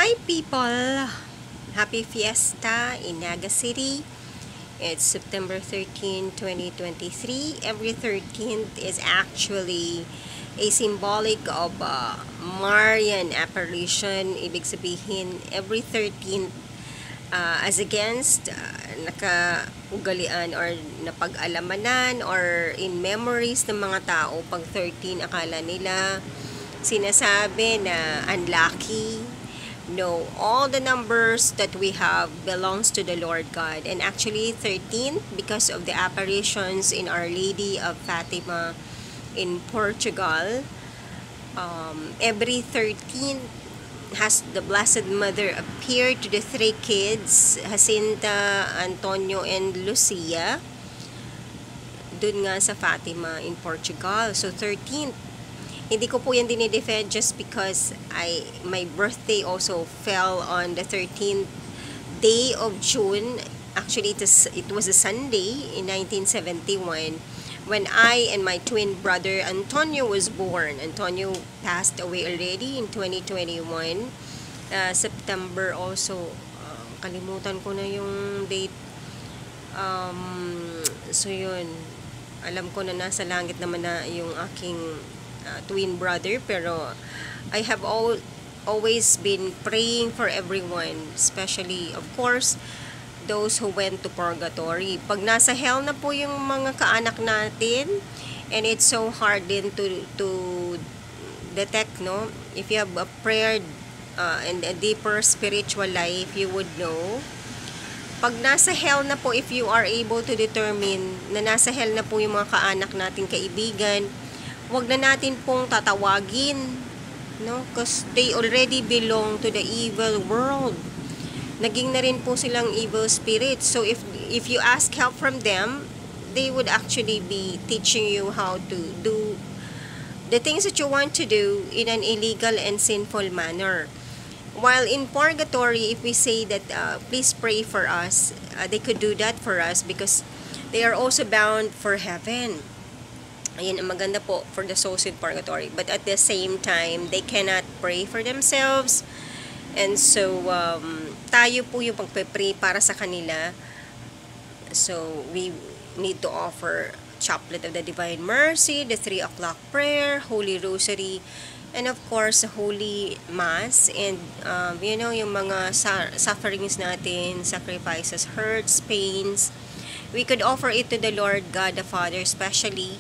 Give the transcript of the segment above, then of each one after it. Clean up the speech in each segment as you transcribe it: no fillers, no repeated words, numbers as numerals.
Hi people! Happy Fiesta in Naga City. It's September 13, 2023. Every 13th is actually a symbolic of Marian apparition. Ibig sabihin, every 13th as against nakaugalian or napag-alamanan or in memories ng mga tao. Pag 13, akala nila sinasabi na unlucky. No, all the numbers that we have belongs to the Lord God. And actually 13 because of the apparitions in Our Lady of Fatima in Portugal. Every 13 has the Blessed Mother appear to the three kids, Jacinta, Antonio, and Lucia. Dun nga sa Fatima in Portugal. So 13. Hindi ko po yan dinidefend just because my birthday also fell on the 13th day of June. Actually, it was a Sunday in 1971 when I and my twin brother Antonio was born. Antonio passed away already in 2021. September also. Kalimutan ko na yung date. So yun. Alam ko na nasa langit naman na yung aking twin brother, pero I have always been praying for everyone, especially of course those who went to purgatory. Pag nasa hell na po yung mga kaanak natin, and it's so hard din to detect, no? If you have a prayer and a deeper spiritual life, you would know. Pag nasa hell na po, if you are able to determine na nasa hell na po yung mga kaanak nating kaibigan, wag na natin pong tatawagin, no? Because they already belong to the evil world. Naging na rin po silang evil spirits. So if you ask help from them, they would actually be teaching you how to do the things that you want to do in an illegal and sinful manner. While in purgatory, if we say that please pray for us, they could do that for us because they are also bound for heaven. Ayan ang maganda po for the souls in purgatory. But at the same time, they cannot pray for themselves. And so, tayo po yung pagpe-pray para sa kanila. So, we need to offer Chaplet of the Divine Mercy, the 3 o'clock prayer, Holy Rosary, and of course, Holy Mass. And, yung mga sufferings natin, sacrifices, hurts, pains, we could offer it to the Lord God the Father, especially.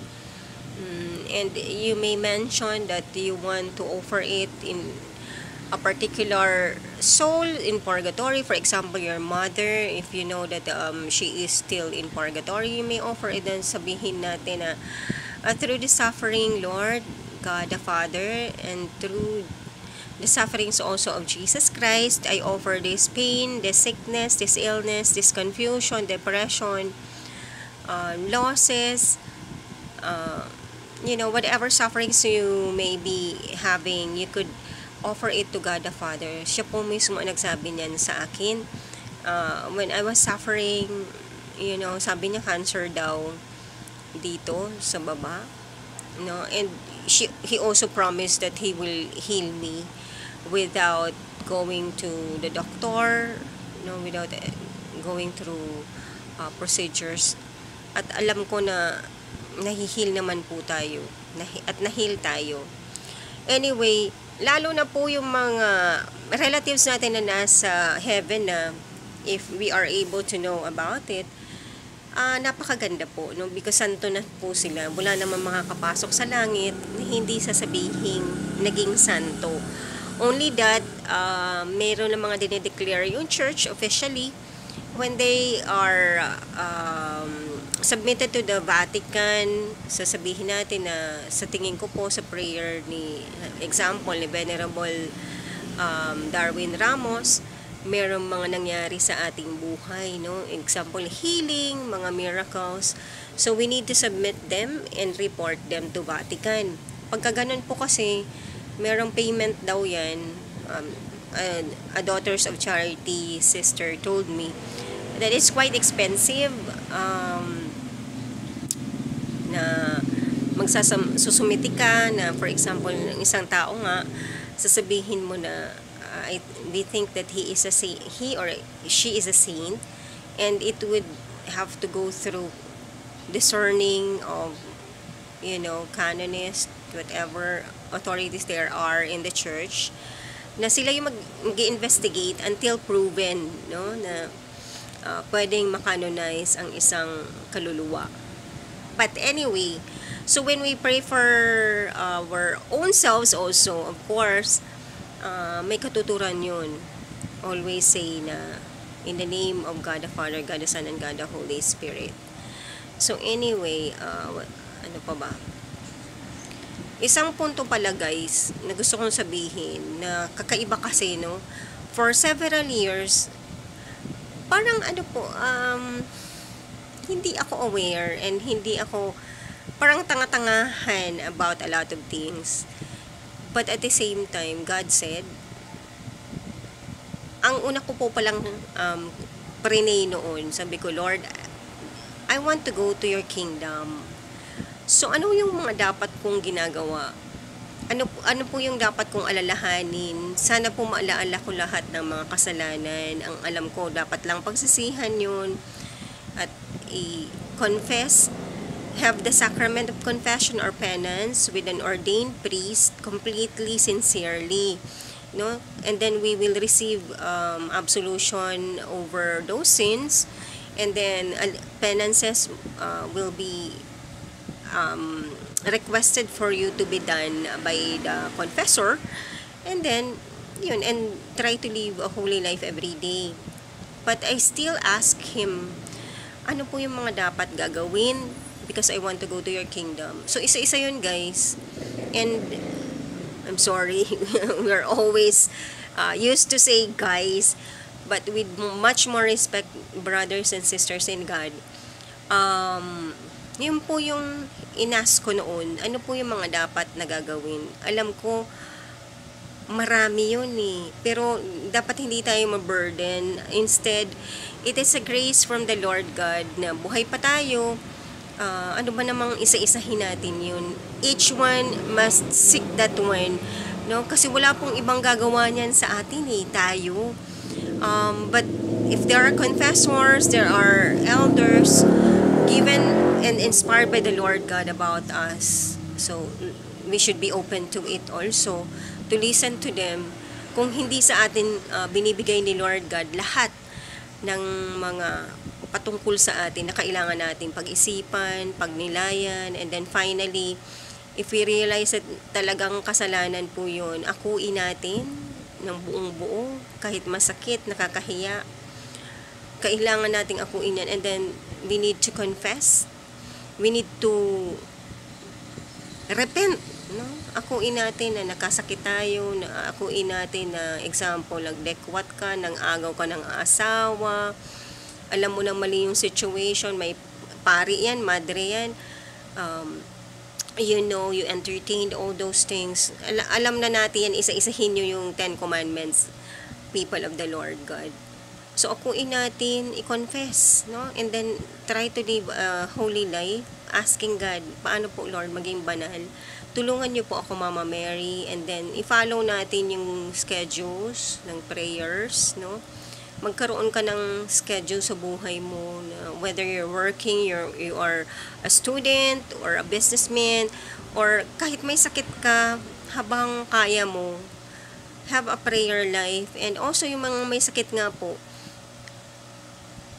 And you may mention that you want to offer it in a particular soul in purgatory. For example, your mother, if you know that she is still in purgatory, you may offer it. Then sabihin natin na through the suffering, Lord God the Father, and through the sufferings also of Jesus Christ, I offer this pain, this sickness, this illness, this confusion, depression, losses, whatever sufferings you may be having, you could offer it to God the Father. Siya po mismo nagsabi niyan sa akin. When I was suffering, sabi niya cancer daw dito sa baba. And he also promised that he will heal me without going to the doctor, without going through procedures. At alam ko na nahihil naman po tayo at nahil tayo. Anyway, lalo na po yung mga relatives natin na nasa heaven na if we are able to know about it, napakaganda po, no? Because santo na po sila. Wala naman makakapasok sa langit na hindi sasabihing naging santo. Only that, meron na mga dinideclare yung church officially when they are submitted to the Vatican. Sasabihin natin na sa tingin ko po sa prayer ni Venerable Darwin Ramos, merong mga nangyari sa ating buhay, no? Example, healing, mga miracles. So we need to submit them and report them to Vatican. Pagka ganun po kasi, merong payment daw yan. A Daughters of Charity sister told me that it's quite expensive na susumiti ka na, for example, ng isang tao nga, sasabihin mo na they think that he is a saint, he or she is a saint, and it would have to go through discerning of, canonist, whatever authorities there are in the church, na sila yung mag-investigate until proven, no, na pwedeng makanonize ang isang kaluluwa. But anyway, so when we pray for our own selves also, of course, may katuturan yun. Always say na, in the name of God the Father, God the Son, and God the Holy Spirit. So anyway, ano pa ba? Isang punto pala guys, na gusto kong sabihin, na kakaiba kasi, no? For several years, parang hindi ako aware and hindi ako, parang tanga-tangahan about a lot of things. But at the same time, God said, ang una ko po palang prinay noon, sabi ko, Lord, I want to go to your kingdom. So, ano yung mga dapat kong ginagawa? Ano po yung dapat kong alalahanin? Sana po maalaala ko lahat ng mga kasalanan. Ang alam ko, dapat lang pagsisihan yun at i-confess, have the sacrament of confession or penance with an ordained priest completely, sincerely. No? And then we will receive absolution over those sins, and then penances will be requested for you to be done by the confessor, and then yun, and try to live a holy life every day. But I still ask him, ano po yung mga dapat gagawin because I want to go to your kingdom. So isa-isa yun guys, and I'm sorry, we're always used to say guys, but with much more respect, brothers and sisters in God, yun po yung inas ko noon. Ano po yung mga dapat na gagawin? Alam ko, marami yun eh. Pero dapat hindi tayo ma-burden. Instead, it is a grace from the Lord God na buhay pa tayo. Ano ba namang isa-isahin natin yun? Each one must seek that one. No? Kasi wala pong ibang gagawa niyan sa atin eh, tayo. But if there are confessors, there are elders, given and inspired by the Lord God about us. So, we should be open to it also, to listen to them. Kung hindi sa atin binibigay ni Lord God lahat ng mga patungkol sa atin na kailangan natin pag-isipan, pagnilayan, and then finally, if we realize that talagang kasalanan po yun, akuin natin ng buong buo, kahit masakit, nakakahiya, kailangan nating akuin yan, and then we need to confess, we need to repent, no? Akuin natin na nakasakit tayo, na akuin natin na example, nagdekwat ka, nang agaw ka ng asawa, alam mo nang mali yung situation, may pari yan, madre yan, you entertained all those things. Alam na natin yan, isa-isahin nyo yung 10 Commandments, people of the Lord God. So, akuin natin, i-confess, no? And then, try to live a holy life, asking God, paano po, Lord, maging banal? Tulungan niyo po ako, Mama Mary, and then, i-follow natin yung schedules ng prayers, no? Magkaroon ka ng schedule sa buhay mo, na whether you're working, you are a student, or a businessman, or kahit may sakit ka, habang kaya mo, have a prayer life, and also yung mga may sakit nga po,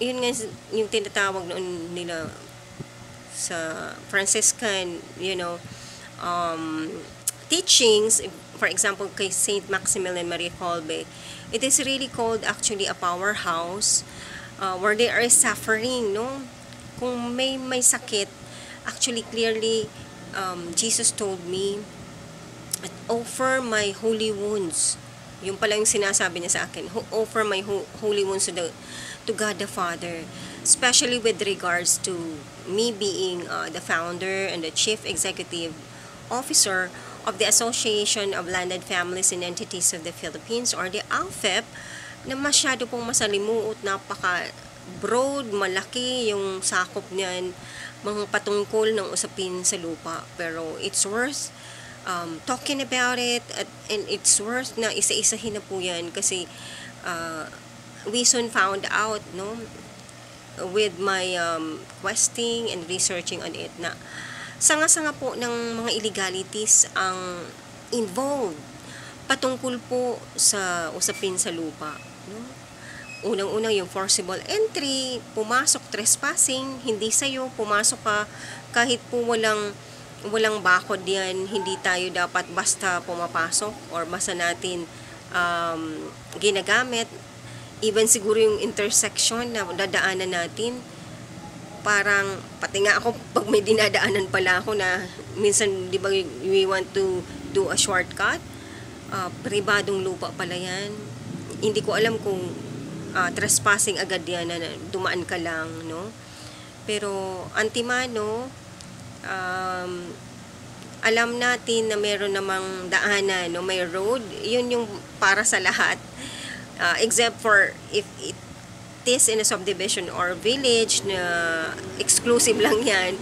yun nga yung tinatawag noon nila sa Franciscan, teachings, for example, kay Saint Maximilian Maria Kolbe, it is really called actually a powerhouse where they are suffering, no? Kung may sakit, actually clearly, Jesus told me, offer my holy wounds. Yung pala yung sinasabi niya sa akin, offer my holy wounds to God the Father, especially with regards to me being the founder and the chief executive officer of the Association of Landed Families and Entities of the Philippines, or the ALFEP, na masyado pong masalimuot, napaka-broad, malaki yung sakop niyan, mga patungkol ng usapin sa lupa. Pero it's worth talking about it, and it's worth na isa-isahin na po yan kasi we soon found out, no, with my questing and researching on it, na sanga-sanga po ng mga illegalities ang involved patungkol po sa usapin sa lupa, no? Unang-unang yung forcible entry, pumasok, trespassing, hindi sa'yo, pumasok ka, kahit po walang bakod yan, hindi tayo dapat basta pumapasok or basta natin ginagamit. Even siguro yung intersection na dadaanan natin, parang, pati nga ako, pag may dinadaanan pala ako na, minsan, di ba, we want to do a shortcut, pribadong lupa pala yan. Hindi ko alam kung trespassing agad yan na dumaan ka lang, no? Pero antimano, alam natin na meron namang daanan, no? May road, yun yung para sa lahat, except for if it is in a subdivision or village na exclusive lang yan.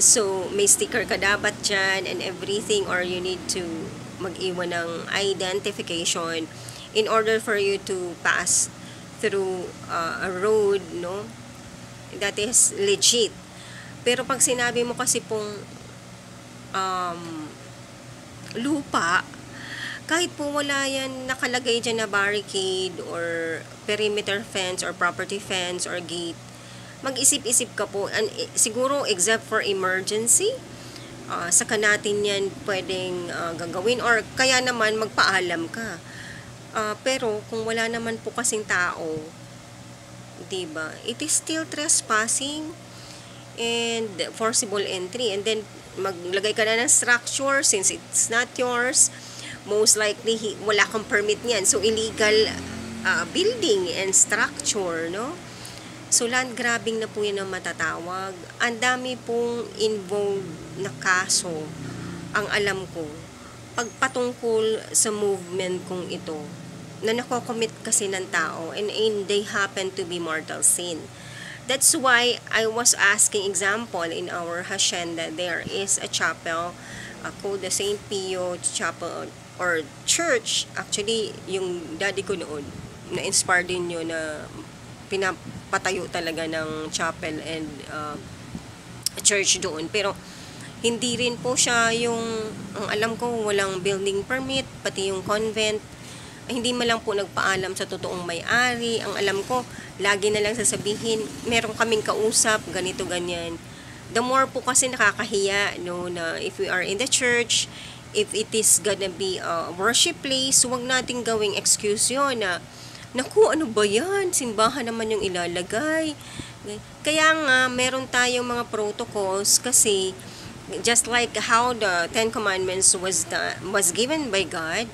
So may sticker ka dapat dyan and everything, or you need to mag-iwan ng identification in order for you to pass through a road, no, that is legit. Pero pag sinabi mo kasi pong lupa, kahit po wala yan nakalagay dyan na barricade or perimeter fence or property fence or gate, mag-isip-isip ka po. And siguro except for emergency, saka natin yan pwedeng gagawin, or kaya naman magpaalam ka. Pero kung wala naman po kasing tao, diba, it is still trespassing and forcible entry. And then maglagay ka na ng structure since it's not yours, most likely wala kang permit niyan, so illegal building and structure, no? So land grabbing na po yan ang matatawag. Ang dami pong involved na kaso ang alam ko pagpatungkol sa movement kong ito, na nakocommit kasi ng tao and they happen to be mortal sin. That's why I was asking, example, in our hacienda, there is a chapel called the St. Pio Chapel or Church. Actually, yung daddy ko noon, na-inspire din yun na pinapatayo talaga ng chapel and church doon. Pero hindi rin po siya yung, ang alam ko, walang building permit, pati yung convent, hindi man lang po nagpaalam sa totoong may-ari. Ang alam ko, lagi na lang sasabihin, meron kaming kausap, ganito, ganyan. The more po kasi nakakahiya, no, na if we are in the church, if it is gonna be a worship place, huwag nating gawing excuse yun na, naku, ano ba yan? Simbahan naman yung ilalagay. Kaya nga, meron tayong mga protocols kasi, just like how the Ten Commandments was given by God,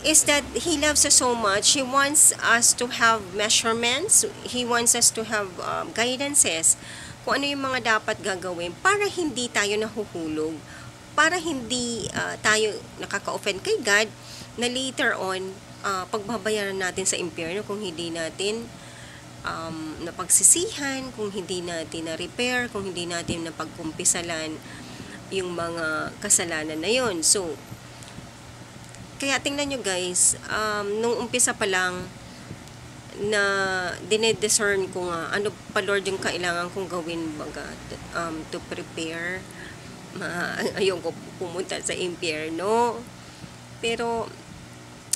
is that He loves us so much. He wants us to have measurements. He wants us to have guidances kung ano yung mga dapat gagawin para hindi tayo nahuhulog, para hindi tayo nakaka-offend kay God na later on pagbabayaran natin sa impyerno kung hindi natin napagsisihan, kung hindi natin na-repair, kung hindi natin napagkumpisalan yung mga kasalanan na yon. So, kaya tingnan nyo guys, nung umpisa pa lang na dinediscern ko nga ano pa Lord yung kailangan kong gawin baga, to prepare, ayun ko pumunta sa impyerno. Pero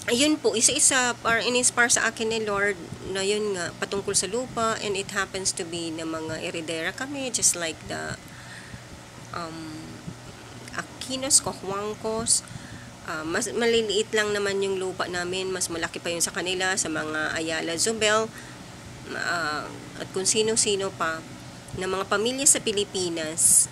ayun po, isa-isa para in-inspire sa akin ni Lord na yun nga patungkol sa lupa, and it happens to be na mga heredera kami, just like the Aquinos, Cojuangcos. Mas maliliit lang naman yung lupa namin, mas malaki pa yun sa kanila, sa mga Ayala Zobel, at kung sino-sino pa na mga pamilya sa Pilipinas.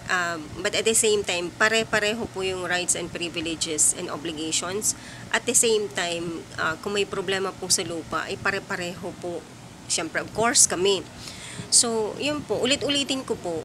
But at the same time, pare-pareho po yung rights and privileges and obligations. At the same time, kung may problema po sa lupa, ay pare-pareho po, syempre of course kami. So yun po, ulit-ulitin ko po,